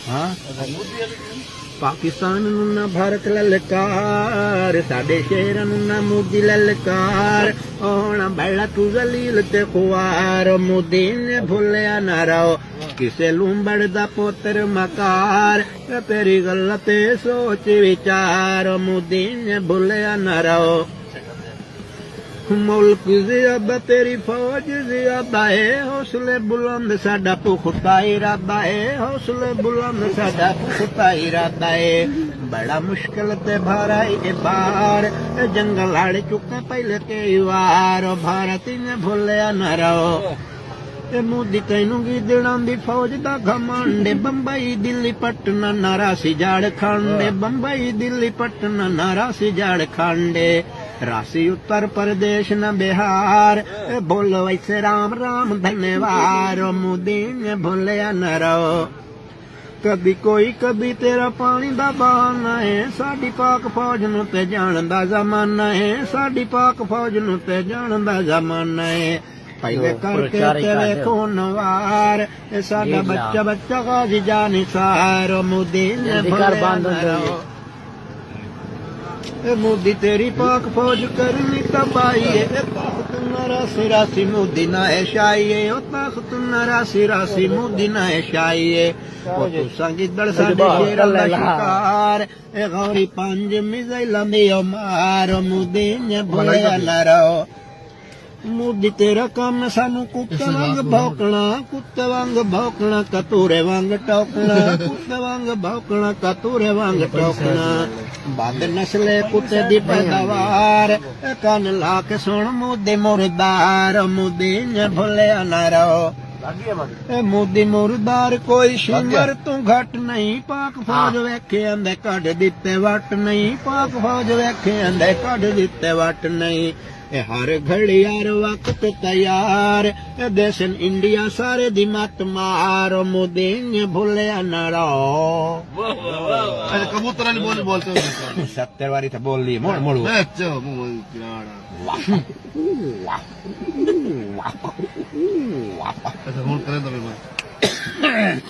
हाँ पाकिस्तान नूं ना भारत ललकार साडे शहरां नूं ना मोदी ललकार होना बैला तू जलील ते खुआर मोदी ने भुलिया ना रहो किसे लूंबड़ दा पुत्र मकार तेरी गल ते सोच विचार मोदी ने भुलिया ना रहो मुल्क ज़ियादा तेरी फौज ज़ियादा है हौसले बुलंद साडा पुख्ता इरादा है हौसले बुलंद साडा पुख्ता इरादा है बड़ा मुश्किल ते भारा ए बार जंगल आड़ चुके पहले कई वार भारत ने भुलिया न रहो मोदी तैनू गिदड़ां दी फौज दा घमंड बंबई दिल्ली पटना नारा सी झारखंड बंबई दिल्ली पटना नारा सी झारखंड राशि उत्तर प्रदेश न बिहार बोलो ऐसे राम राम धन्यवाद मोदी ने भुलिया न रहो कभी कोई कभी तेरा पानी दा बहाना है साडी पाक फौज नूं ते जाण दा जमाना है साडी पाक फौज नूं ते जाण दा जमाना है पहले करके तेरे खून वार साडा बच्चा बच्चा गाजी जानी सार मोदी ने भुलिया न रहो मोदी तेरी पाक फौज करनी तबाही है ताकत नारासी रासी मोदी ना है शाही है ओ ताकत नारासी रासी मोदी ना है शाही है ओ तू संगिदड़ साडे शेरां दा शिकार ए गौरी पंज मिसाइल दियो मार मोदी ने भुलिया न रहो मोदी तेरा काम सानू कुत्ते वांग भौंकना कतूरे वांग टोकना कुत्ते वांग भौंकना कतूरे वांग टोकना बद नस्ले कुत्ते दी पैदावार कान ला के सुन मोदी मुर्दार मोदी ने भुलिया न रहो मोदी मुर्दार कोई शिमर तू घट नहीं पाक फौज वेखे अंदे कढ दिते वट नहीं पाक फौज वेखे अंदे कढ दिते वट नहीं हर घड़ी हर वक्त तैयार देशन इंडिया सारे दी मत मार मोदी ने भुलिया न रहो कबूतर बोलते 70 वारी तो बोल ली मोड़ मोड़ अच्छा